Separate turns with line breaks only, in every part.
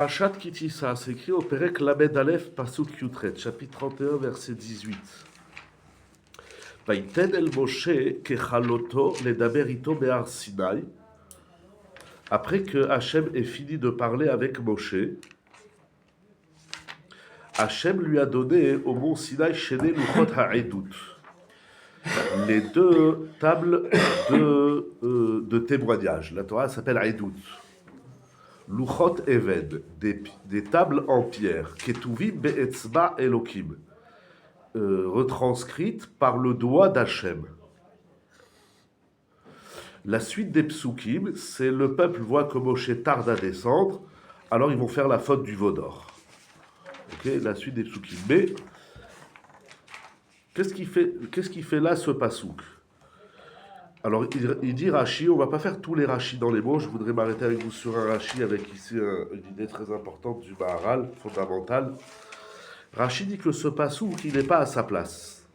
Parashat Kitissa, c'est écrit au Perek Lamed Aleph, Pasuk Yutret, chapitre 31, verset 18. Vaïten el Moshe kechaloto ledaber ito be'ar Sinai. Après que Hachem ait fini de parler avec Moshe, Hachem lui a donné au mont Sinaï Shene Luchot Ha'edut, les deux tables de témoignage. La Torah s'appelle Edut. Luchot Eved, des tables en pierre, Ketuvim be'etzba Elokim, retranscrites par le doigt d'Hachem. La suite des psukim, c'est le peuple voit que Moshe tarde à descendre, alors ils vont faire la faute du veau d'or. Okay, la suite des psukim. Mais qu'est-ce qui fait là ce pasouk? Alors il dit Rashi, on ne va pas faire tous les Rashi dans les mots, je voudrais m'arrêter avec vous sur un Rashi avec ici une idée très importante du Maharal, fondamentale. Rashi dit que ce pasouk, il n'est pas à sa place.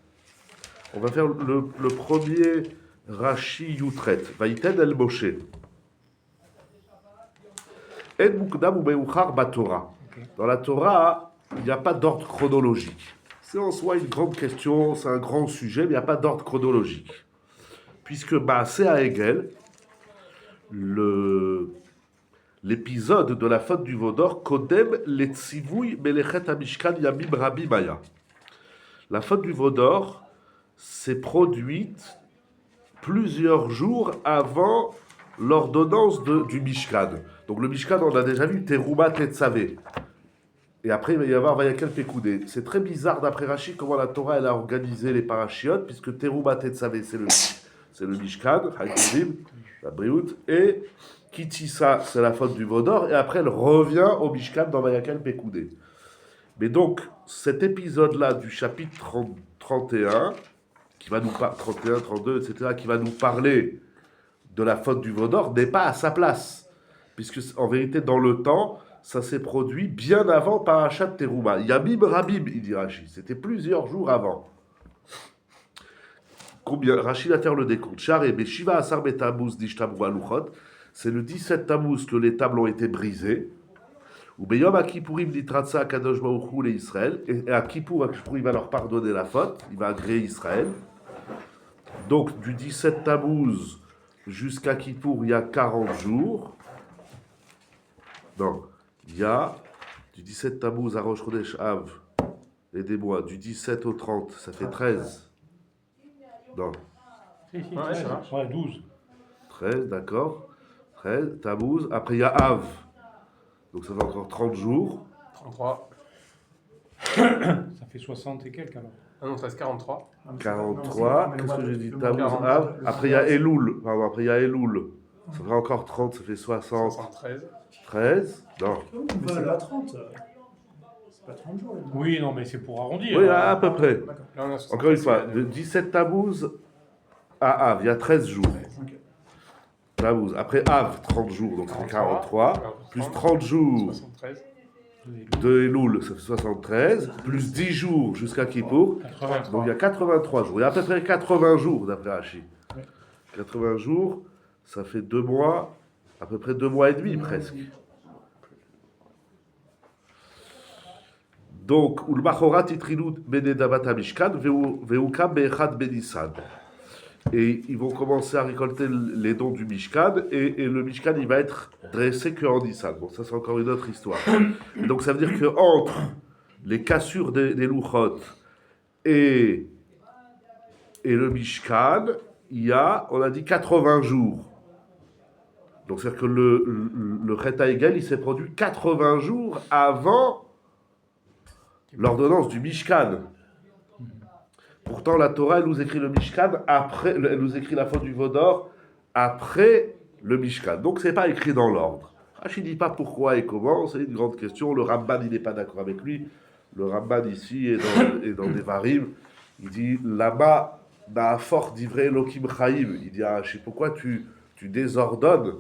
On va faire le premier Rashi Yutret. Vaïten el Moshe. En mukdam ou meuchar baTorah. Dans la Torah, il n'y a pas d'ordre chronologique. C'est en soi une grande question, c'est un grand sujet, mais il n'y a pas d'ordre chronologique. Puisque Maaseh HaEgel, l'épisode de la faute du veau d'or, Kodem letzivui melechet hamishkan yamim rabim haya. La faute du veau d'or s'est produite plusieurs jours avant l'ordonnance du Mishkan. Donc le Mishkan, on a déjà vu, Teruma Tetzavé. Et après, il va y avoir Vayakel Pekoudé. C'est très bizarre d'après Rashi comment la Torah elle a organisé les parachiotes, puisque Teruma Tetzavé, c'est le Mishkan, Haïtim, la Briout, et Kitissa, c'est la faute du veau d'or, et après elle revient au Mishkan dans Vayakel Pekoudé. Mais donc, cet épisode-là du chapitre 31, qui va nous parler, 31, 32, etc., qui va nous parler de la faute du veau d'or, n'est pas à sa place. Puisque, en vérité, dans le temps, ça s'est produit bien avant Parashat Teruma. Yamim Rabim, il dit Rashi. C'était plusieurs jours avant. Combien Rashi va faire le décompte. Char et Beshiva Asar Betamuz Dishtamu Aluchot. C'est le 17 Tammuz que les tables ont été brisées. Ou Beyom Akipurim Nitratsa Kadosh Baruch Hu les Israël. Et à Kippour, il va leur pardonner la faute. Il va agréer Israël. Donc, du 17 Tammuz jusqu'à Kippour, il y a 40 jours. Non, il y a du 17 Tammuz à Rosh Chodesh Av, aidez-moi, du 17 au 30, ça fait 13. Non.
Ouais, 12.
13, d'accord. 13, Tammuz. Après, il y a Av. Donc, ça fait encore 30 jours.
33.
Ça fait 60 et quelques alors.
Ah non, ça fait 43.
43. Qu'est-ce que j'ai dit? Tammuz, Av. Après, il y a Elul. Pardon, après, il y a Elul. Ça fait encore 30, ça fait 60.
73.
13. Non.
Mais c'est pas 30. C'est pas 30 jours.
Oui, non, mais c'est pour arrondir.
Oui, à peu près.
Là, on a 73,
Encore une fois,
il y a
de 17 Tammuz à Av, il y a 13 jours.
Ok.
Tammuz. Après Av, 30 jours, donc ça fait 43. Plus 30 jours
73.
de Elul, ça fait 73. Plus 10 jours jusqu'à Kippour.
83.
Donc il y a 83 jours. Il y a à peu près 80 jours d'après Hachi.
Ouais.
80 jours, ça fait 2 mois, à peu près 2 mois et demi presque. Donc, Ulmachorat Itrilut Benedabat Mishkan, Veukam Be'echad Benissan. Et ils vont commencer à récolter les dons du Mishkan, et le Mishkan, il va être dressé qu'en Nissan. Bon, ça, c'est encore une autre histoire. Et donc, ça veut dire qu'entre les cassures des Luchot et le Mishkan, il y a, on a dit, 80 jours. Donc, c'est-à-dire que le Chet HaEgel, il s'est produit 80 jours avant l'ordonnance du Mishkan. Pourtant, la Torah, elle nous écrit le Mishkan après, elle nous écrit la faute du veau d'or après le Mishkan. Donc, c'est pas écrit dans l'ordre. Rashi ne dit pas pourquoi et comment, c'est une grande question. Le Ramban, il n'est pas d'accord avec lui. Le Ramban, ici, est dans des Varim. Il dit, là-bas, Na'afort divrei Elokim Chaim. Il dit à Rashi, pourquoi tu désordonnes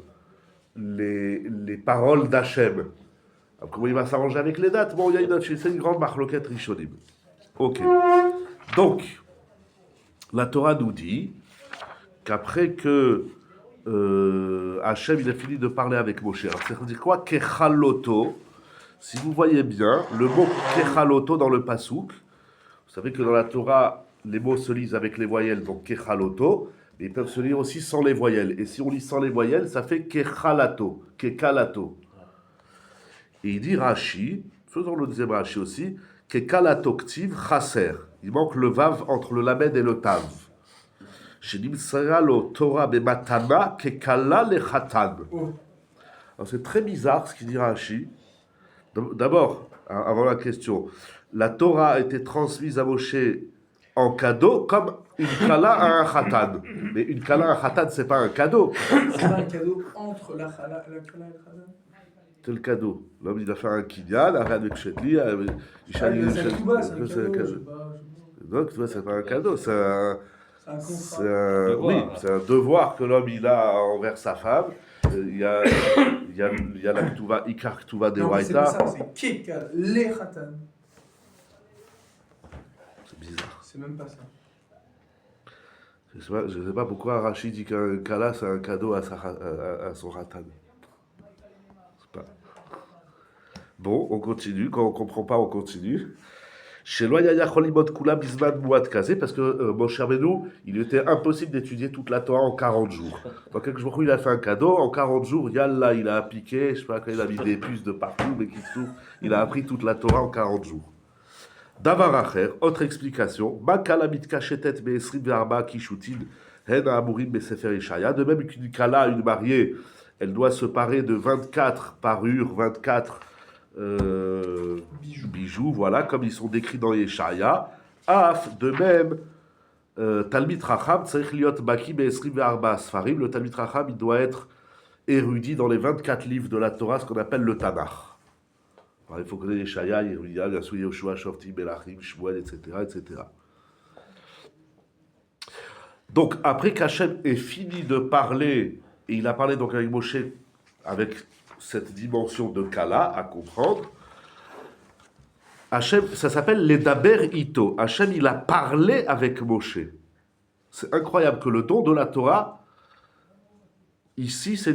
les paroles d'Hachem? Alors, comment il va s'arranger avec les dates? Bon, il y a c'est une grande marloquette rishonim. Ok. Donc, la Torah nous dit qu'après que Hachem il a fini de parler avec Moshe, alors c'est-à-dire quoi? Kechaloto, Si vous voyez bien, le mot kechaloto dans le pasouk, vous savez que dans la Torah, les mots se lisent avec les voyelles, donc kechaloto, mais ils peuvent se lire aussi sans les voyelles. Et si on lit sans les voyelles, ça fait kechalato, kekalato. Et il dit Rashi, faisons le deuxième Rashi aussi, kekalato ktiv chaser. Il manque le vav entre le lamed et le tav. Chez Nimsara lo Torah bematana kekala le chatan. Alors c'est très bizarre ce qu'il dit Rashi. D'abord, avant la question, la Torah a été transmise à Moshe en cadeau comme une kala à un khatan. Mais une kala à un khatan, c'est pas un cadeau.
C'est pas un cadeau entre la kala et le khatan.
C'est le cadeau. L'homme, il a fait un kinyan, avec Chetli,
C'est un cadeau.
donc, tu vois, c'est pas un cadeau, c'est un
Devoir.
oui, c'est un devoir que l'homme il a envers sa femme. Il y a la Ktuva, Ikar Ktuva de
Non, mais c'est pas
Waïta.
ça, c'est kekal, les khatan.
C'est bizarre.
C'est même pas ça.
Je sais pas pourquoi Rachid dit qu'un kala c'est un cadeau à son ratan. C'est pas. Bon, on continue. Quand on comprend pas, on continue. Chez Loyaya Cholimot Kula Bisman Mouad Kazé, parce que mon cher Benou, il était impossible d'étudier toute la Torah en 40 jours. Dans quelques jours, il a fait un cadeau. En 40 jours, Yallah, il a appliqué, je sais pas, quand il a mis des puces de partout, mais qui se trouve, il a appris toute la Torah en 40 jours. Davar Acher, autre explication. Makalamit Kachetet Be'esrim Ve'arba Kishutin, Hen Amurim Be'sefer Ishaya. De même qu'une kala, une mariée, elle doit se parer de 24 parures, 24 bijoux, voilà, comme ils sont décrits dans Yeshaya. Af, de même, Talmid Racham, Tzarich Liot Baki Be'esrim Ve'arba Sfarim. Le Talmid Racham, il doit être érudit dans les 24 livres de la Torah, ce qu'on appelle le Tanakh. Alors, il faut connaître Yeshaya, Yehuda, bien sûr, Yoshua, Shoftim, Melachim, Shmuel, etc., etc. Donc, après qu'Hachem ait fini de parler, et il a parlé donc avec Moshe, avec cette dimension de Kala à comprendre, Hachem, ça s'appelle les Daber Ito. Hachem, il a parlé avec Moshe. C'est incroyable que le don de la Torah, ici, c'est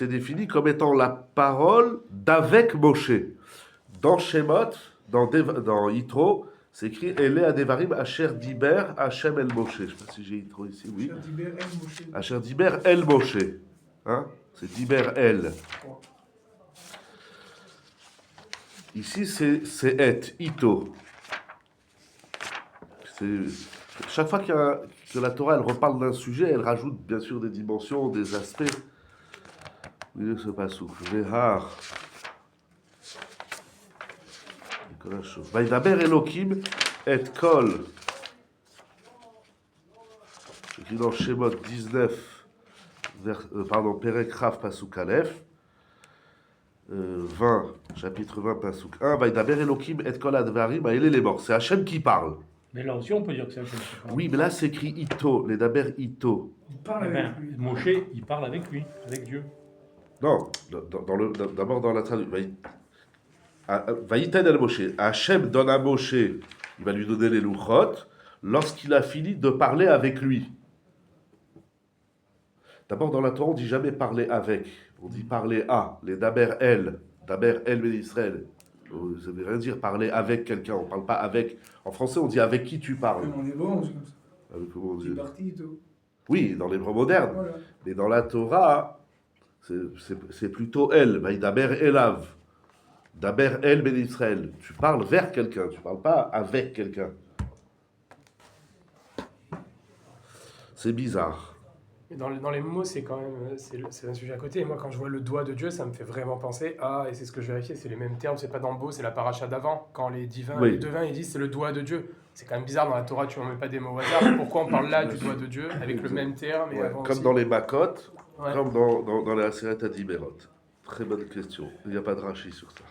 défini comme étant la parole d'avec Moshe. Dans Shemot, dans Yitro, c'est écrit Ele Adevarim Asher Diber Hachem El Moshe. Je ne sais pas si j'ai Yitro ici, oui. Asher Diber El Moshe. Hein? C'est Diber El. Ici, c'est Et, Ito. Chaque fois que la Torah elle reparle d'un sujet, elle rajoute bien sûr des dimensions, des aspects. Oui, ce pasouk. Vehar. Vaidaber Elohim et Kol. C'est dans Shemot 19, Perek Rav Pasuk Aleph. 20, chapitre 20, Pasuk 1. Vaidaber Elohim et Kol Advarim, il est les morts. C'est Hachem qui parle.
Mais là aussi, on peut dire que c'est Hachem qui parle.
Oui, mais là c'est écrit Ito, les Daber Ito.
Il parle
Eh
avec
ben,
lui.
Moshe, il parle avec lui, avec Dieu.
Non, d'abord dans la traduction. Vaïten el Moshe. Hachem donne à Moshe, il va lui donner les louchot, lorsqu'il a fini de parler avec lui. D'abord dans la Torah, on dit jamais parler avec, on dit parler à, les Daber el ben Israël. Ça veut rien dire parler avec quelqu'un, on parle pas avec. En français, on dit avec qui tu parles.
On est bon, c'est comme ça.
Comment on dit
C'est parti et tout.
Oui, dans l'hébreu moderne.
Voilà.
Mais dans la Torah, c'est plutôt elle, Vaïdaber Elav. Daber El Ben Israël. Tu parles vers quelqu'un, tu parles pas avec quelqu'un. C'est bizarre.
Mais dans les mots, c'est quand même c'est un sujet à côté. Et moi, quand je vois le doigt de Dieu, ça me fait vraiment penser à, et c'est ce que je vérifiais, c'est les mêmes termes, c'est pas dans le beau, c'est la paracha d'avant. Quand les divins,
Oui.
les devins, ils disent c'est le doigt de Dieu. C'est quand même bizarre dans la Torah, tu ne mets pas des mots au hasard. Pourquoi on parle là du doigt de Dieu avec le même terme et
Ouais,
avant
comme
aussi.
dans les Makot,
Ouais.
comme dans les Aseret Adiberot. Très bonne question. Il n'y a pas de rachis sur ça.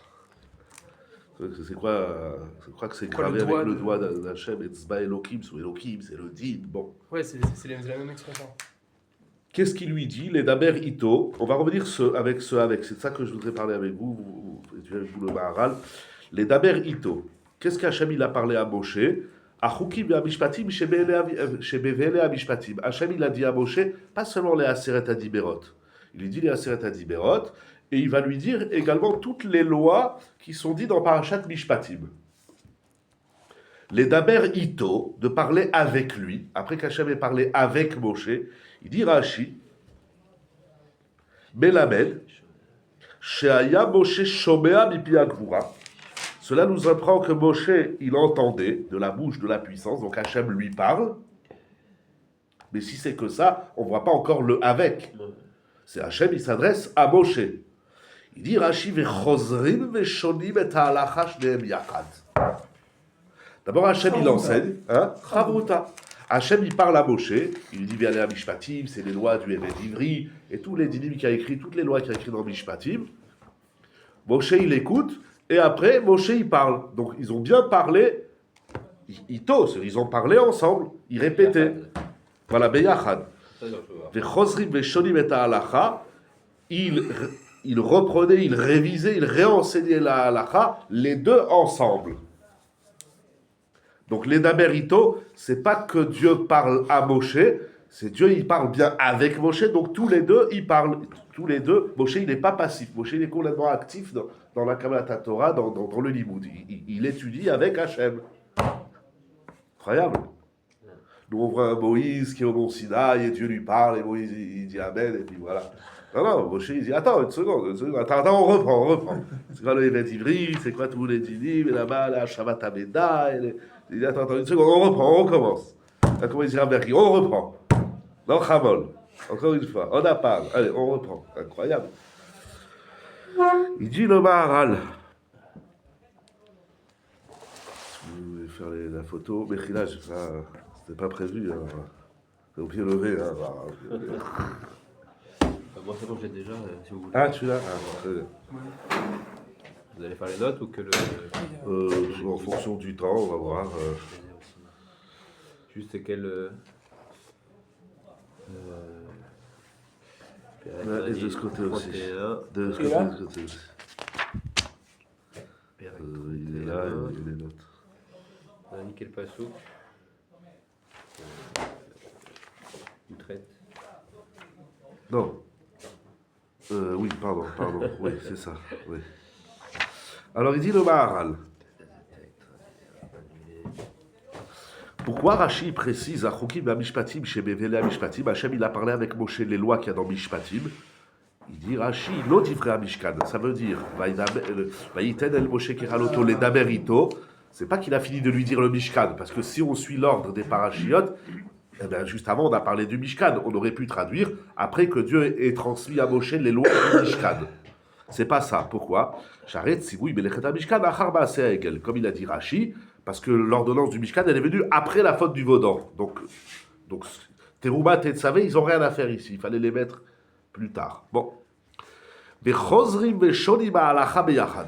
C'est quoi Je crois que c'est
Quoi,
gravé
le doigt
avec le
de-
doigt d'Hachem et Tzba Elohim, sous Elohim, c'est le din. Bon.
Ouais, c'est la même expression.
Qu'est-ce qu'il lui dit? Les Daber Ito. On va revenir avec. C'est de ça que je voudrais parler avec vous. Vous étudiez avec vous le Maharal. Les Daber Ito. Qu'est-ce qu'Hachem il a parlé à Moshe? Achukim ve'amishpatim shebevele amishpatim. Hachem il a dit à Moshe, pas seulement les Aseret Adiberot. Il lui dit les Aseret Adiberot. et il va lui dire également toutes les lois qui sont dites dans Parashat Mishpatim. Les Daber Ito, de parler avec lui, après qu'Hachem ait parlé avec Moshe, il dit Rashi, Melamed, Sheaya Moshe Shomea Mipi Agvura. Cela nous apprend que Moshe, il entendait de la bouche de la puissance, donc Hachem lui parle, mais si c'est que ça, on ne voit pas encore le avec. C'est Hachem, il s'adresse à Moshe. Il dit Rashi Vechozrim Veshonim et Halacha Shneem Yachad. D'abord, Hachem, il enseigne, Chavruta. Hachem, il parle à Moshe, il lui dit viens aller à Mishpatim, c'est les lois du Evet Ivri, et tous les dinim qu'il a écrit, toutes les lois qu'il a écrites dans Mishpatim. Moshe, il écoute, et après, Moshe, il parle. Donc, ils ont bien parlé, ils ont parlé ensemble, ils répétaient. Voilà, Beyachad. Vechozrim Veshonim et Halacha, il reprenait, il révisait, il réenseignait la halacha, les deux ensemble. Donc les Daberito, c'est pas que Dieu parle à Moshe, c'est Dieu, il parle bien avec Moshe, donc tous les deux, ils parlent. Tous les deux, Moshe, il n'est pas passif, Moshe, il est complètement actif dans la Kabbalat Torah, dans le Limoud. Il étudie avec Hachem. Incroyable. Nous, on voit un Moïse qui est au Mont Sinaï, et Dieu lui parle, et Moïse, il dit Amen, et puis voilà. Non, Moshe, il dit attends, une seconde, attends, on reprend. C'est quoi le Evet Ivri, c'est quoi tous les dinim, et là-bas, la Shabbat Ameda, il dit attends, une seconde, on reprend, on commence. Là, comment il dit Berki, on reprend. Non, Chamol, encore une fois, on a parlé, allez, on reprend. Incroyable. Il dit le Maharal. Vous voulez faire la photo, Mechila, c'était pas prévu, hein. C'est au pied levé, hein.
Moi, c'est bon, j'ai déjà, si vous voulez.
Ah, tu l'as.
Vous allez faire les notes ou que le.
En fonction du temps, on va voir.
Juste c'est quel.
Et de ce côté aussi.
31.
De ce côté aussi. Il est là, il y a les notes.
On a nickel Passouk. Ou traite.
Non. Oui, pardon. Oui, c'est ça. Oui. Alors il dit le Maharal. Pourquoi Rashi précise à Chokim à Mishpatim, chez Bevele à Mishpatim, Hachem il a parlé avec Moshe les lois qu'il y a dans Mishpatim. Il dit Rashi, l'odivre à Mishkan. Ça veut dire, Vaïten el Moshe Keraloto les Daberito. C'est pas qu'il a fini de lui dire le Mishkan, parce que si on suit l'ordre des parachiotes, eh bien, juste avant, on a parlé du Mishkan. On aurait pu traduire après que Dieu ait transmis à Moshe les lois du Mishkan. C'est pas ça. Pourquoi? Comme il a dit Rashi, parce que l'ordonnance du Mishkan, elle est venue après la faute du Vaudor. Donc Terouba, Tetzavé, ils n'ont rien à faire ici. Il fallait les mettre plus tard. Bon. Et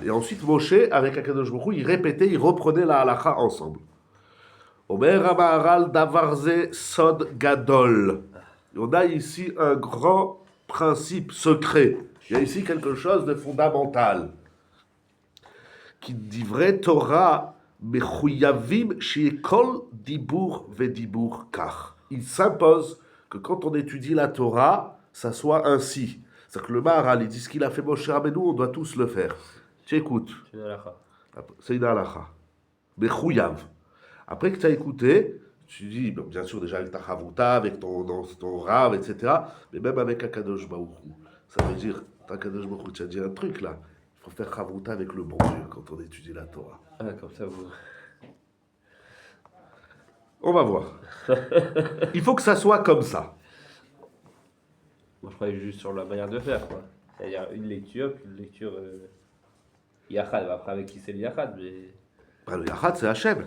ensuite, Moshe, avec Akadosh Baruch Hu, il répétait, il reprenait la halacha ensemble. Omer Amaharal Davarze Sod Gadol. On a ici un grand principe secret. Il y a ici quelque chose de fondamental. Qui dit vrai Torah Mechuyavim Shiekol Dibour Vedibour Kach. Il s'impose que quand on étudie la Torah, ça soit ainsi. C'est-à-dire que le Maharal, il dit ce qu'il a fait Moshe Rabbeinu, on doit tous le faire. Tu écoutes. C'est une halakha. Mechuyav. Après que tu as écouté, tu dis, bien sûr, déjà avec ta chavruta, avec ton rave, etc., mais même avec Akadosh Baruch Hu. Ça veut dire, Akadosh Baruch Hu, tu as dit un truc là, il faut faire chavruta avec le bon Dieu quand on étudie la Torah.
Ah, comme ça, vous.
On va voir. Il faut que ça soit comme ça.
Moi, je croyais juste sur la manière de faire, quoi. C'est-à-dire une lecture, puis une lecture. Yachad, après, avec qui c'est le Yachad, mais.
Ben, le Yachad, c'est Hachem.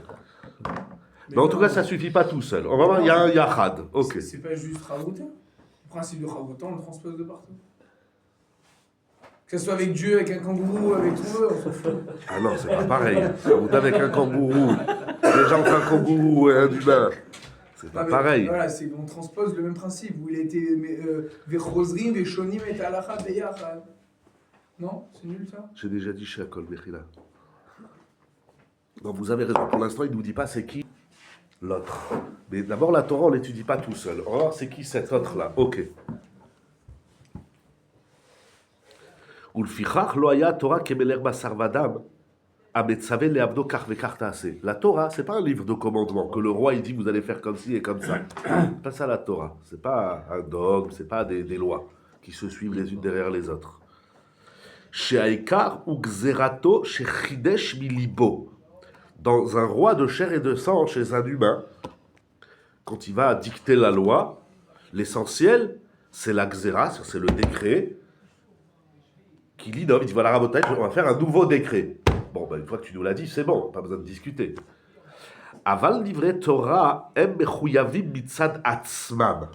Mais en tout cas, ça ne suffit pas tout seul. On va voir, il y a un Yachad. Ok.
C'est pas juste Chavruta. Le principe de Chavruta, on le transpose de partout. Que ce soit avec Dieu, avec un kangourou, avec tout le monde, on s'en fout.
Ah non, c'est pas pareil. Chavruta avec un kangourou. Déjà entre un kangourou et un humain. C'est pas pareil.
Voilà, on transpose le même principe. Où il a été Vechozrim, Veshonim et Halacha Beyachad. Non? C'est nul ça?
J'ai déjà dit chez Akol Bechila. Non, vous avez raison. Pour l'instant, il ne nous dit pas c'est qui l'autre. Mais d'abord, la Torah, on ne l'étudie pas tout seul. On va voir c'est qui cet autre-là. Ok. ולפיכך לא היה התורה כמלך בשר ודם, המצווה לעבדו כך וכך תעשה. La Torah, c'est pas un livre de commandement, que le roi il dit vous allez faire comme ci et comme ça. C'est pas ça la Torah. C'est pas un dogme, c'est pas des lois qui se suivent les unes derrière les autres. She'aikar ou gzerato shechidesh milibo. Dans un roi de chair et de sang, chez un humain, quand il va dicter la loi, l'essentiel, c'est la gzera, c'est le décret, qui lit, il dit voilà, Rabotai, on va faire un nouveau décret. Bon, ben, une fois que tu nous l'as dit, c'est bon, pas besoin de discuter. Aval livré Torah, em mechuyavim mitzad atzmam.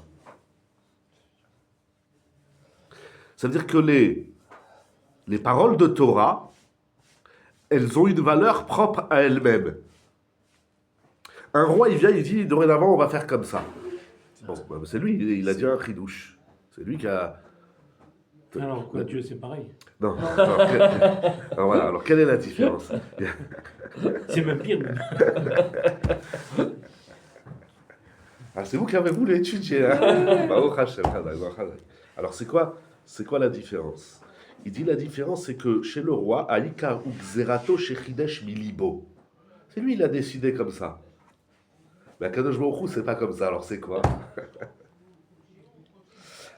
Ça veut dire que les paroles de Torah, elles ont une valeur propre à elles-mêmes. Un roi, il vient, il dit, dorénavant, on va faire comme ça. Bon, ben, c'est lui, il a dit un chidouche. C'est lui qui a...
Alors, quoi, Dieu, c'est pareil.
Non. Alors, voilà, alors quelle est la différence?
C'est même pire.
Ah, c'est vous qui avez voulu étudier. Hein? Alors, c'est quoi la différence? Il dit la différence, c'est que chez le roi, Aïka ou Xerato Shechidesh Milibo. C'est lui, il a décidé comme ça. Mais à Kadosh Baruch Hu, c'est pas comme ça, alors c'est quoi?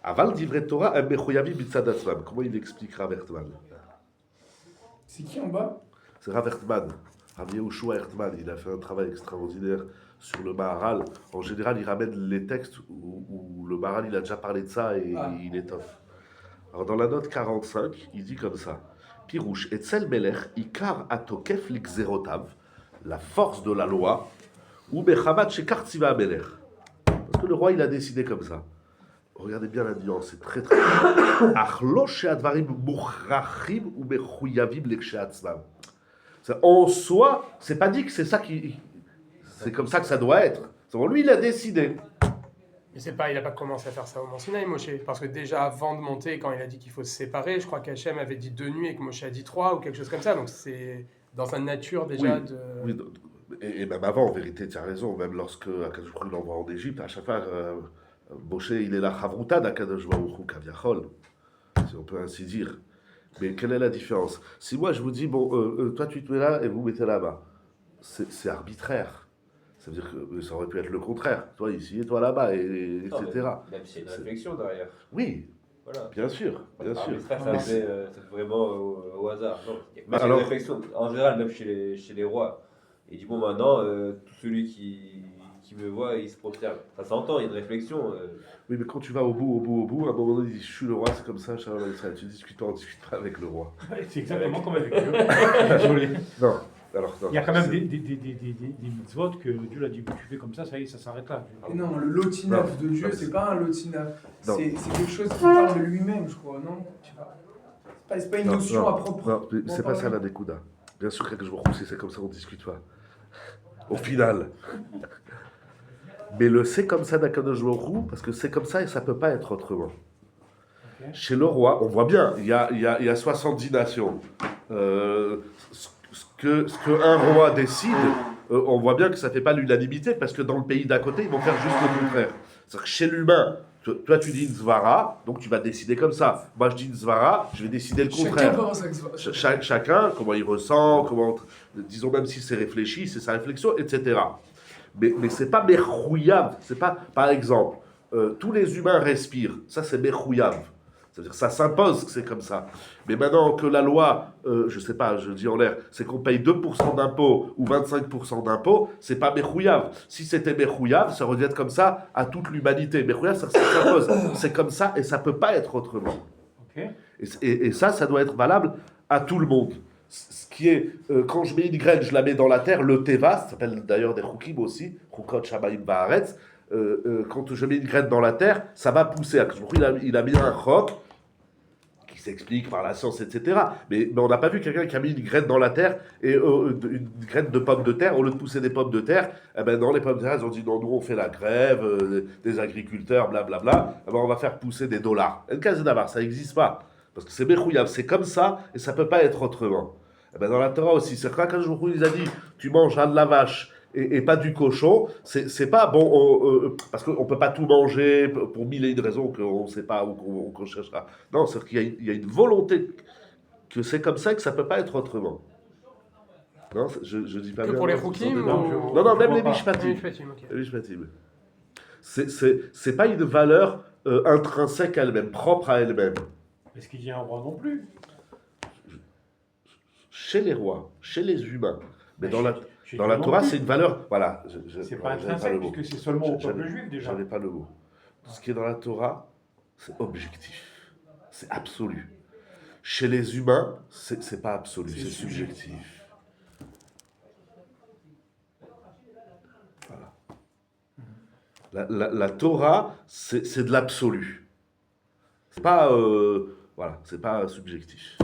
Aval d'ivret Torah, Mechoyavi Bitzad Atzmam. Comment il explique Rav Ertman?
C'est qui en bas?
C'est Rav Ertman. Rav Yehoshua Ertman, il a fait un travail extraordinaire sur le Maharal. En général, il ramène les textes où le Maharal, il a déjà parlé de ça et il étoffe. Alors dans la note 45, il dit comme ça. Pirouche, Etzel Melech, Ikar Atokef Likzerotav, la force de la loi, ou Bechamat Shekar Tziva Melech. Parce que le roi, il a décidé comme ça. Regardez bien la nuance, c'est très très bien. Achlo she'advarim mukhrachim ou mechuyavim lekshe'atzmam. En soi, c'est pas dit que c'est ça qui... C'est comme ça que ça doit être. Lui, il a décidé.
Mais c'est pas, il n'a pas commencé à faire ça au Mont Sinaï, Moshe. Parce que déjà avant de monter, quand il a dit qu'il faut se séparer, je crois qu'Hachem avait dit 2 nuits et que Moshe a dit 3 ou quelque chose comme ça. Donc c'est dans sa nature déjà de...
Oui, et même avant, en vérité, tu as raison. Même lorsque Akadosh Baruch Hu l'envoie en Égypte, à chaque fois, Moshe, il est la chavruta d'Akadosh Baruch Hu, kaviachol, si on peut ainsi dire. Mais quelle est la différence? Si moi je vous dis, bon, toi tu te mets là et vous mettez là-bas, c'est arbitraire. Ça veut dire que ça aurait pu être le contraire. Toi ici et toi là-bas, etc.
Même s'il y a une réflexion derrière.
Oui,
Voilà.
bien sûr, bien sûr.
Ça fait vraiment au hasard. Non. Mais
Alors-
une réflexion, en général, même chez les rois. Il dit bon, maintenant, tout celui qui me voit, il se prosterne. Ça s'entend, il y a une réflexion.
Oui, mais quand tu vas au bout, à un moment donné, il dit, je suis le roi, c'est comme ça, Shalom Israël. Tu discutes pas, on discute pas avec le roi.
C'est exactement comme avec Dieu. Désolé.
Non, alors non.
Il y a quand même des mitzvot que Dieu l'a dit, tu fais comme ça y est, ça s'arrête là.
Et non, le lotinaf
Non.
de Dieu,
Non.
c'est pas un lotinaf.
Non.
C'est quelque chose qui parle de lui-même, je crois, non? Je sais pas. C'est pas une notion à propre.
Non, mais c'est pas ça la découda. Bien sûr que je vous si c'est comme ça, on discute pas. Au final. Mais le c'est comme ça d'Akadosh Baruch Hu, parce que c'est comme ça et ça peut pas être autrement.
Ok.
Chez le roi, on voit bien, il y a 70 nations. Ce que un roi décide, on voit bien que ça fait pas l'unanimité, parce que dans le pays d'à côté, ils vont faire juste le contraire. C'est-à-dire que chez l'humain, toi tu dis une zvara, donc tu vas décider comme ça. Moi je dis une zvara, je vais décider le
Chacun
contraire.
pense à ça.
Chacun, comment il ressent, disons même si c'est réfléchi, c'est sa réflexion, etc. Mais c'est pas mechouyav, c'est pas, par exemple, tous les humains respirent, ça c'est mechouyav. C'est-à-dire que ça s'impose que c'est comme ça. Mais maintenant que la loi, je sais pas, je dis en l'air, c'est qu'on paye 2% d'impôts ou 25% d'impôts, c'est pas mechouyav. Si c'était mechouyav, ça revient comme ça à toute l'humanité. Mechouyav, ça s'impose. C'est comme ça et ça peut pas être autrement.
Ok.
Et ça doit être valable à tout le monde. Ce qui est, quand je mets une graine, je la mets dans la terre, le teva, ça s'appelle d'ailleurs des chukim aussi, chukot shamayim baaretz, quand je mets une graine dans la terre, ça va pousser. Il a mis un chok qui s'explique par la science, etc. Mais on n'a pas vu quelqu'un qui a mis une graine dans la terre, et une graine de pommes de terre, au lieu de pousser des pommes de terre, eh ben non, les pommes de terre, ils ont dit non, nous on fait la grève, des agriculteurs, blablabla, eh ben, on va faire pousser des dollars. Et le cas d'abord, ça n'existe pas. Parce que c'est Mechouyav, c'est comme ça, et ça ne peut pas être autrement. Et ben dans la Torah aussi, c'est quand Akadosh Baruch Hu, il a dit, tu manges de la vache et pas du cochon, c'est pas bon, parce qu'on ne peut pas tout manger pour mille et une raisons qu'on ne sait pas ou qu'on cherchera. Non, c'est qu'il y a une volonté que c'est comme ça et que ça ne peut pas être autrement. Non, je dis pas
Que
bien.
pour les
non,
Choukim
Non,
Non, non, même les
pas.
Mishpatim.
Mishpatim, ok.
Les Mishpatim. C'est pas une valeur intrinsèque à elle-même, propre à elle-même.
Est-ce qu'il y a un roi non plus?
Chez les rois, chez les humains. Mais dans la,
Chez
dans
Dieu
la
non
Torah,
plus.
c'est une valeur. Voilà.
C'est pas
j'avais le
intrinsèque,
mot.
puisque c'est seulement au
J'avais-
peuple juif déjà.
J'avais pas le mot. Ce qui est dans la Torah, c'est objectif. C'est absolu. Chez les humains, c'est pas absolu, c'est subjectif. Voilà. La Torah, c'est de l'absolu. C'est pas, voilà, c'est pas subjectif.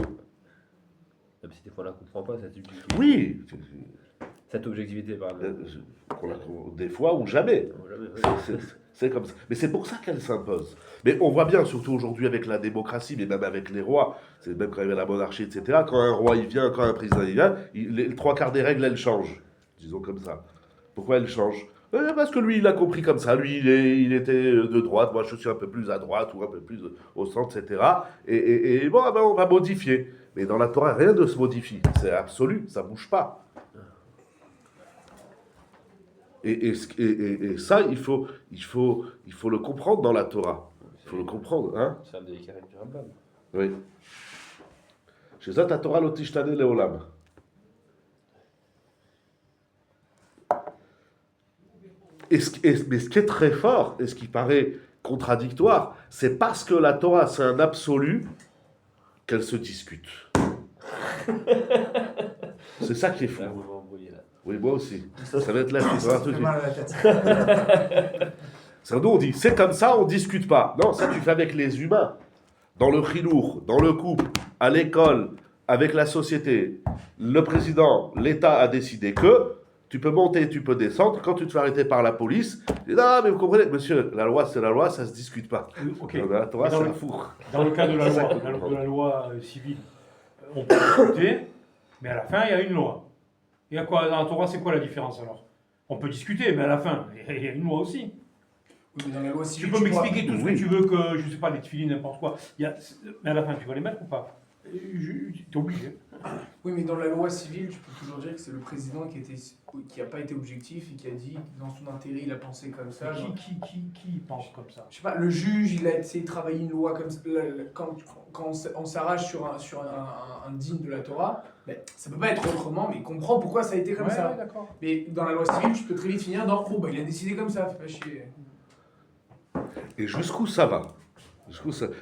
Même si des fois on la comprend pas, cette subjectivité.
Oui,
Cette objectivité, pardon.
des fois ou jamais.
Non, jamais, ouais.
C'est comme ça. Mais c'est pour ça qu'elle s'impose. Mais on voit bien, surtout aujourd'hui avec la démocratie, mais même avec les rois, c'est même quand il y avait la monarchie, etc. Quand un roi il vient, quand un président il vient, les trois quarts des règles, elles changent. Disons comme ça. Pourquoi elles changent? Parce que lui, il a compris comme ça. Lui, il était de droite, moi je suis un peu plus à droite ou un peu plus au centre, etc. Et bon, ben, on va modifier. Mais dans la Torah, rien ne se modifie. C'est absolu, ça ne bouge pas. Et ça, il faut le comprendre dans la Torah. Il faut le comprendre. Hein?
C'est un des carrés du Rambam.
Oui. Chez Zot, la Torah l'otishtane leolam. Mais ce qui est très fort, et ce qui paraît contradictoire, c'est parce que la Torah, c'est un absolu, qu'elle se discute. C'est ça qui est fou.
Là, vous m'embrouillez là.
Oui, moi aussi. Ça va être là qui
Ça
va
fait
tout de suite.
mal à la tête.
C'est nous, on dit, c'est comme ça, on discute pas. Non, ça tu fais avec les humains. Dans le chilour, dans le couple, à l'école, avec la société. Le président, l'État a décidé que tu peux monter, tu peux descendre. Quand tu te fais arrêter par la police, tu dis, non, mais vous comprenez, monsieur, la loi, c'est la loi, ça se discute pas.
Ok.
Dans la Torah,
Mais dans
c'est
le-
un four.
Dans le cas de la
C'est ça
loi,
qu'il faut
dans le- de
comprendre.
la loi civile, on peut discuter, mais à la fin, il y a une loi. Et à quoi, dans la Torah, c'est quoi la différence alors? On peut discuter, mais à la fin, il y a une loi aussi.
Oui, mais dans la loi
Tu
civile,
peux m'expliquer tout ce
Oui.
que tu veux, que je sais pas, les tefilines, n'importe quoi. Mais à la fin, tu vas les mettre ou pas? T'es obligé.
Oui, mais dans la loi civile, tu peux toujours dire que c'est le président qui a pas été objectif et qui a dit, dans son intérêt, il a pensé comme ça.
Mais
genre.
qui pense comme ça?
Je sais pas, le juge, il a essayé de travailler une loi comme ça. Quand on s'arrache sur un digne de la Torah, ben, ça peut pas être autrement, mais il comprend pourquoi ça a été comme
Ouais,
ça.
ouais, d'accord.
Mais dans la loi civile, tu peux très vite finir dans, oh, bah, il a décidé comme ça, fais pas chier.
Et jusqu'où ça va?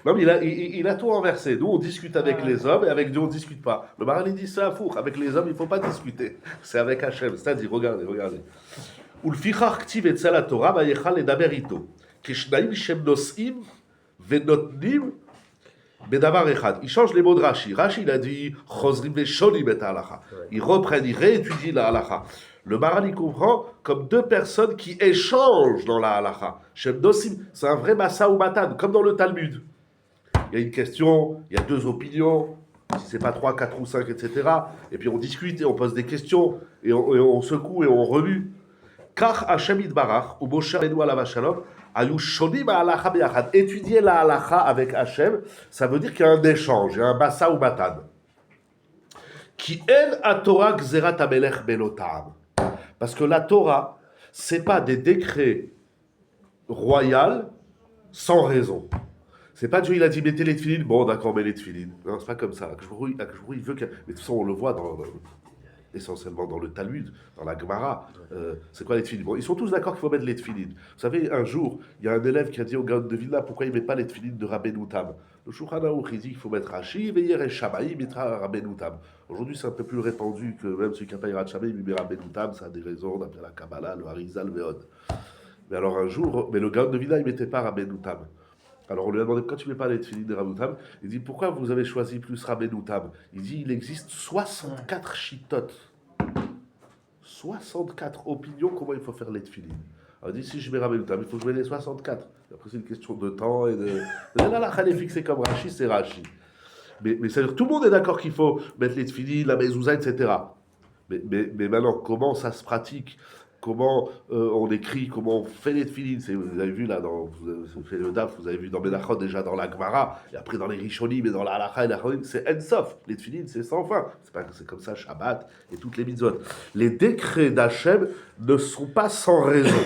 Non, mais il a tout renversé. Nous, on discute avec
Ah.
les hommes et avec Dieu, on ne discute pas. Le Maral, il dit c'est un four. Avec les hommes, il ne faut pas discuter. C'est avec Hachem. C'est-à-dire, regardez. ולפיכך כתיב אצל התורה ויכל לדבר איתו כשניים שהם נושאים ונותנים בדבר אחד. Il change les mots de Rashi. Rashi, il a dit חוזרים ושונים את ההלכה. Ils reprennent, ils réétudient la halakha. Le Maral, il comprend comme deux personnes qui échangent dans la halakha. Shem nosim, c'est un vrai massa ou matan, comme dans le Talmud. Il y a une question, il y a deux opinions, si c'est pas 3, 4 ou 5, etc. Et puis on discute et on pose des questions, et on secoue et on remue. Car Hashem Yitbarach, ou Moshe Rabbeinu alav hashalom, ayu shonim ha'alacha beyachad. Étudier la halacha avec Hashem, ça veut dire qu'il y a un échange, il y a un massa ou matan. Ki en a Torah gzerat hamelech belotam. Parce que la Torah, c'est pas des décrets royaux sans raison. C'est pas Dieu, il a dit mettez les tefilines, bon d'accord, mets les tefilines. Non, c'est pas comme ça. Akashvrout, il veut que. Mais de toute façon, on le voit essentiellement dans le Talmud, dans la Gemara. C'est quoi les tefilines? Bon, ils sont tous d'accord qu'il faut mettre les tefilines. Vous savez, un jour, il y a un élève qui a dit au Gaon de Vilna pourquoi il ne met pas les tefilines de Rabbeinu Tam. Le Shulchan Aruch, il dit qu'il faut mettre Rashi, Veyer et Shammai, il mettra Rabbeinu Tam. Aujourd'hui, c'est un peu plus répandu que même celui qui n'a pas Yirat Shammai, il met Rabbeinu Tam, ça a des raisons, d'après la Kabbalah, le Harizal, le Veod. Mais alors un jour, mais le Gaon de Vilna, il ne mettait pas Rabbeinu Tam. Alors on lui a demandé pourquoi tu ne mets pas les tefilines de Rabbeinu Tam. Il dit pourquoi vous avez choisi plus Rabbeinu Tam. Il dit il existe 64 chitotes. 64 opinions comment il faut faire les tefilines. Alors il dit si je mets Rabbeinu Tam, il faut que je mette les 64. Après c'est une question de temps et de... Là, elle est fixée comme Rashi, c'est Rashi. Mais c'est-à-dire tout le monde est d'accord qu'il faut mettre les tefilines, la mezouza, etc. Mais maintenant, comment ça se pratique? comment on écrit, comment on fait les tefilines. Vous avez vu là, vous avez fait le DAF, vous avez vu dans Menachot déjà dans la Gemara, et après dans les Rishonim et dans la Halacha et la Chonim, c'est Ensof. Les tefilines, c'est sans fin. C'est comme ça, Shabbat et toutes les mitzvot. Les décrets d'Hachem ne sont pas sans raison.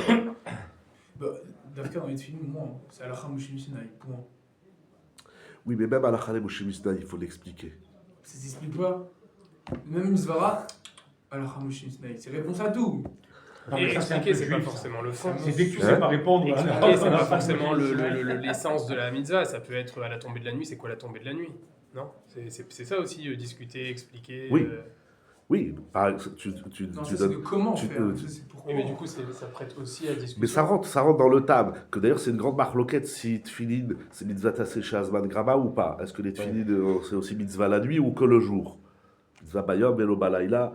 Dafka dans les films, moi, c'est Alakha Moshe Mishnah, point.
Oui, mais même à la Khalem Moshe Mishnah, il faut l'expliquer.
Ça s'explique pas. Même une Zvara, Alakha Moshe Mishnah, c'est réponse à tout.
Non,
Et
mais ça, c'est un peu
expliquer, c'est pas
juif,
forcément le fond.
C'est dès que tu
Hein
sais pas répondre.
Expliquer, c'est pas forcément l'essence de la mitzvah. Ça peut être à la tombée de la nuit, c'est quoi la tombée de la nuit? Non? C'est ça aussi, discuter, expliquer.
Oui. Oui, tu
Non, ça, c'est
donnes.
de comment
tu-
faire.
euh,
Ça, c'est pourquoi.
Oui, mais du coup, ça prête aussi à discuter.
Mais ça rentre dans le tam. Que d'ailleurs, c'est une grande marloquette si tefilin, c'est mitzvah tassé chez Azman Grama ou pas. Est-ce que les tefilin, c'est aussi mitzvah la nuit ou que le jour? Mitzvah bayom, velo balayla.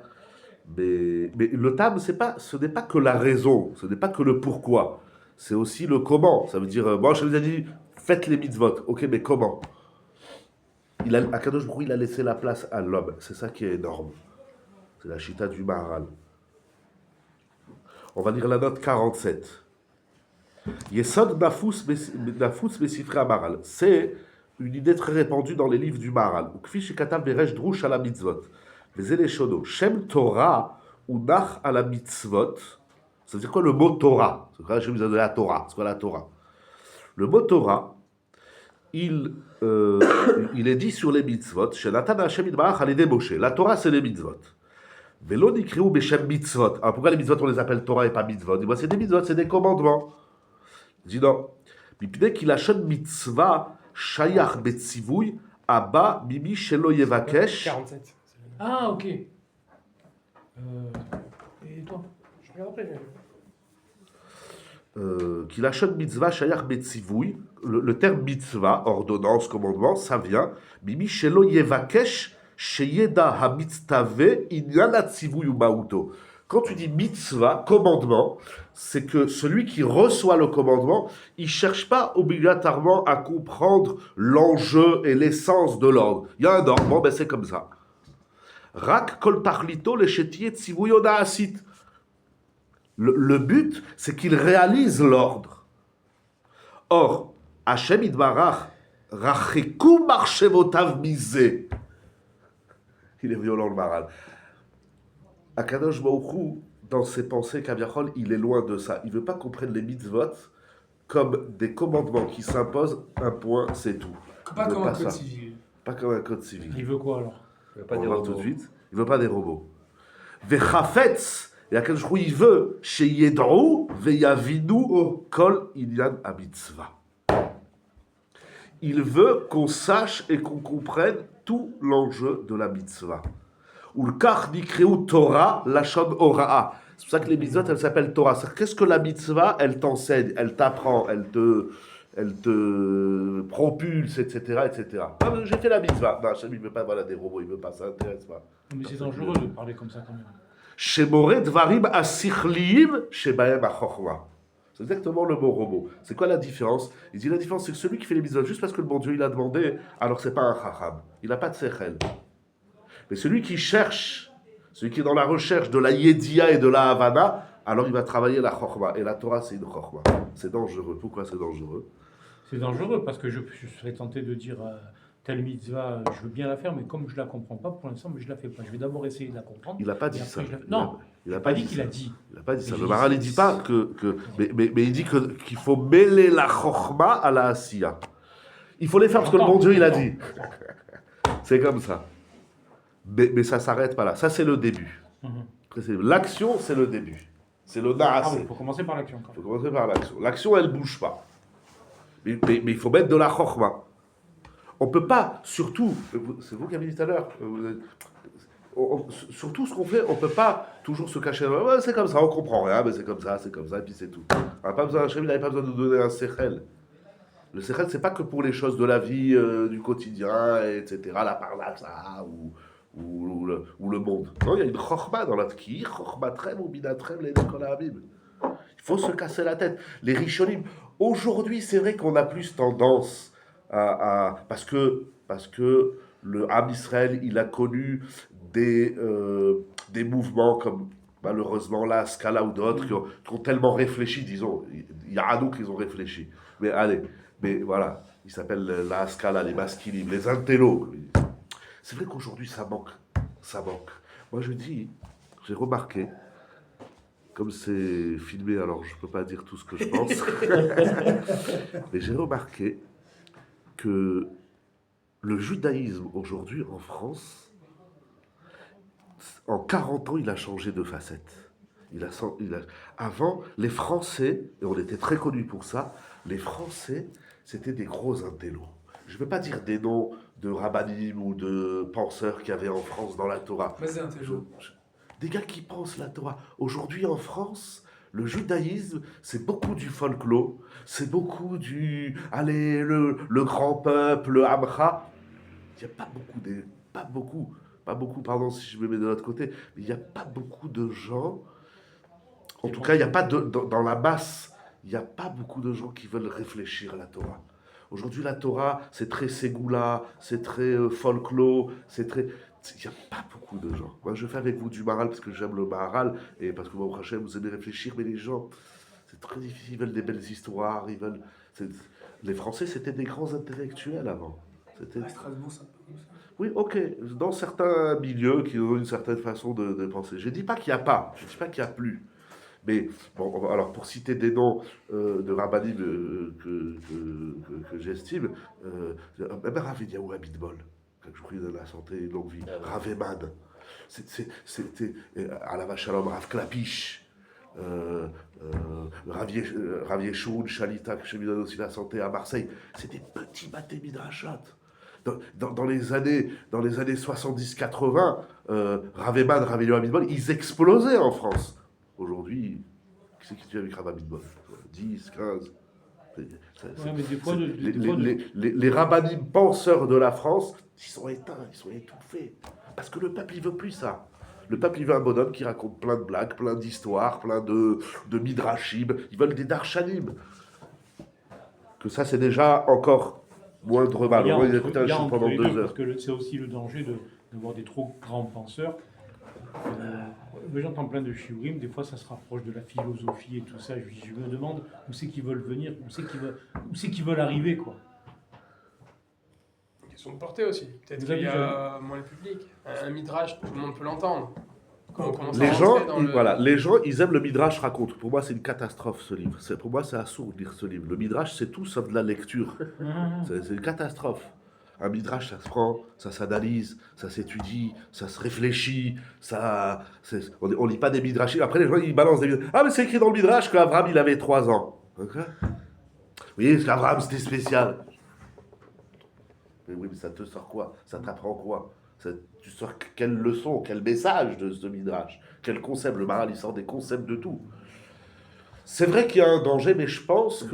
Mais le tam, ce n'est pas que la raison, ce n'est pas que le pourquoi. C'est aussi le comment. Ça veut dire, moi, je vous ai dit, faites les mitzvot. Ok, mais comment? Akadosh Baruch Hu, il a laissé la place à l'homme. C'est ça qui est énorme. C'est la chita du Maharal. On va lire la note 47. Yesod Nafus Mesifre Maharal. C'est une idée très répandue dans les livres du Maharal. Ukfi Shekatav Beresh Drush ala mitzvot. Vezele Shono. Shem Torah unach ala mitzvot. Ça veut dire quoi le mot Torah? C'est quoi la Torah? C'est quoi la Torah? Le mot Torah, il est dit sur les mitzvot. Chez Natan Hashem Yitbarach al Yedei Moshe. La Torah, c'est les mitzvot. Velo nikriou beshem mitzvot. Alors pourquoi les mitzvot on les appelle Torah et pas mitzvot? Dis-moi, c'est des mitzvot, c'est des commandements. Je dis non. Mipnei ki lashon mitzvah shayach betzivui abba mimi shelo yevakesh.
47.
Ah, ok. Et toi?
Je regarde après.
Ki lashon mitzvah shayach betzivui. Le terme mitzvah, ordonnance, commandement, ça vient mimi shelo yevakesh. Quand tu dis mitzvah, commandement, c'est que celui qui reçoit le commandement, il ne cherche pas obligatoirement à comprendre l'enjeu et l'essence de l'ordre. Il y a un ordre, bon ben c'est comme ça. Rak kol tachlito leshetiye tzivui odaasit. Le but, c'est qu'il réalise l'ordre. Or, Hashem idbarach racheku marchevotav misé. Il est violent le Maharal. Akadosh Baruch Hu, dans ses pensées, Kaviachol, il est loin de ça. Il ne veut pas qu'on prenne les mitzvot comme des commandements qui s'imposent, un point, c'est tout.
Pas
Il veut
comme un
pas
code
ça.
civil.
Pas comme un code civil.
Il veut quoi alors?
Pas
On
des
va voir tout
robots.
de suite. Il ne veut pas des robots. Vechafetz, et Akadosh Baruch Hu, il veut, chez Yedrou, veyavinu, kol inyan mitzvah. Il veut qu'on sache et qu'on comprenne tout l'enjeu de la mitzvah. Ulkach nikreu Torah lashon horaa. C'est pour ça que les mitzvot, elles s'appellent Torah. Qu'est-ce que la mitzvah? Elle t'enseigne, elle t'apprend, elle te propulse, etc., etc. Ah, mais j'ai fait la mitzvah. Non, Hachem, il ne veut pas, voilà, des robots, il ne veut pas, ça n'intéresse pas.
Mais c'est dangereux de parler comme ça quand même.
Shemore dvarim asichliim shebahem achokma. C'est exactement le mot robot. C'est quoi la différence? Il dit la différence, c'est que celui qui fait les mitzvot juste parce que le bon Dieu il a demandé, alors c'est pas un chacham. Il n'a pas de sechel. Mais celui qui cherche, celui qui est dans la recherche de la yedia et de la havana, alors il va travailler la chokma. Et la Torah, c'est une chokma. C'est dangereux. Pourquoi c'est dangereux?
C'est dangereux parce que je serais tenté de dire telle mitzvah, je veux bien la faire, mais comme je la comprends pas pour l'instant, mais je la fais pas. Je vais d'abord essayer de la comprendre.
Il n'a pas
et
dit
après,
ça.
Non,
il n'a
pas dit qu'il a dit.
Il n'a pas dit ça.
Mais
Le
j'ai
Maharal,
dit
il
ça.
dit pas que mais il dit qu'il faut mêler la chokma à la asiya. Il faut les faire parce que le bon Dieu, il a dit. C'est comme ça. Mais ça ne s'arrête pas là. Ça, c'est le début. L'action, c'est le début. C'est le
Ah
naasé.
oui, il faut commencer par l'action.
Il faut commencer par l'action. L'action, elle ne bouge pas. Mais il faut mettre de la chokma. On ne peut pas, surtout, c'est vous qui avez dit tout à l'heure, surtout ce qu'on fait, on ne peut pas toujours se cacher. Ouais, c'est comme ça, on ne comprend rien, mais c'est comme ça, et puis c'est tout. On n'a pas besoin, Hachem, il n'avait pas besoin de nous donner un sechel. Le sechel, c'est pas que pour les choses de la vie, du quotidien, etc., la parnassa ou le monde. Non, il y a une chokma dans la tki, chokma trem ou binatrem, les abim. Il faut se casser la tête. Les rishonim, aujourd'hui, c'est vrai qu'on a plus tendance parce que le Ham Israël, il a connu des mouvements comme Malheureusement, là, Scala ou d'autres qui ont tellement réfléchi, disons, il y a à nous qu'ils ont réfléchi. Mais allez, mais voilà, ils s'appellent la Scala, les masculines, les intellos. C'est vrai qu'aujourd'hui, ça manque. Ça manque. Moi, je dis, j'ai remarqué, comme c'est filmé, alors je ne peux pas dire tout ce que je pense, mais j'ai remarqué que le judaïsme aujourd'hui en France, en 40 ans, il a changé de facette. Avant, les Français, et on était très connus pour ça, les Français, c'était des gros intellos. Je ne veux pas dire des noms de rabbinim ou de penseurs qu'il y avait en France dans la Torah.
Vas-y, un télo.
Des gars qui pensent la Torah. Aujourd'hui en France, le judaïsme, c'est beaucoup du folklore, c'est beaucoup du... Allez, le grand peuple, le Amcha. Il n'y a pas beaucoup, pardon si je me mets de l'autre côté, mais il n'y a pas beaucoup de gens, en tout cas, il n'y a pas dans la masse, il n'y a pas beaucoup de gens qui veulent réfléchir à la Torah. Aujourd'hui, la Torah, c'est très ségoula, c'est très folklore, c'est très... Il n'y a pas beaucoup de gens. Moi, je fais avec vous du Maharal parce que j'aime le Maharal et parce que vous, vous aimez réfléchir, mais les gens, c'est très difficile. Ils veulent des belles histoires, Les Français, c'était des grands intellectuels avant. C'était...
À Strasbourg, c'est un peu comme ça.
Oui, ok, dans certains milieux qui ont une certaine façon de penser. Je ne dis pas qu'il n'y a pas, je ne dis pas qu'il n'y a plus. Mais, bon, alors pour citer des noms de rabbinim que j'estime, même Rav Eliaou Abitbol, que je prie de la santé et de longue vie, Rav Eman, c'était Alav Shalom, Rav Klapish, Rav Yeshurun Shalita, que je lui donne aussi la santé à Marseille, c'est des petits batés midrashot. Dans les années 70-80, Rav Eman, Rav Eliaou Abitbol, ils explosaient en France. Aujourd'hui, qui c'est qui tue avec Rav Abitbol 10, 15.
Ouais, mais des fois,
Les rabbinim penseurs de la France, ils sont éteints, ils sont étouffés. Parce que le peuple, il veut plus ça. Le peuple, il veut un bonhomme qui raconte plein de blagues, plein d'histoires, plein de midrashim. Ils veulent des darshanim. Que ça, c'est déjà encore moindre mal.
il y a
On va
entre-
écouter un
il y a
chou
entre
pendant
les
2
deux,
heures.
parce que c'est aussi le danger d'avoir des trop grands penseurs. J'entends plein de shiurim, des fois ça se rapproche de la philosophie et tout ça. Je me demande où c'est qu'ils veulent venir, où c'est qu'ils veulent arriver, quoi.
Une question de portée aussi. Peut-être
Vous
qu'il y
avez
a moins le public. Un midrash, tout le monde peut l'entendre. Quand on commence à
Les gens,
rentrer dans
les gens, ils aiment le Midrash raconte. Pour moi, c'est une catastrophe ce livre. Pour moi, c'est assourd de lire ce livre. Le Midrash, c'est tout sauf de la lecture. C'est une catastrophe. Un Midrash, ça se prend, ça s'analyse, ça s'étudie, ça se réfléchit, on lit pas des Midrashim. Après, les gens, ils balancent des Midrashim. Ah, mais c'est écrit dans le Midrash qu'Abraham, il avait 3 ans. Okay. Oui, parce qu'Abraham, c'était spécial. Mais oui, mais ça te sort quoi? Ça t'apprend quoi? Tu sors quelle leçon, quel message de ce Midrash? Quel concept? Le Maharal, il sort des concepts de tout. C'est vrai qu'il y a un danger, mais je pense que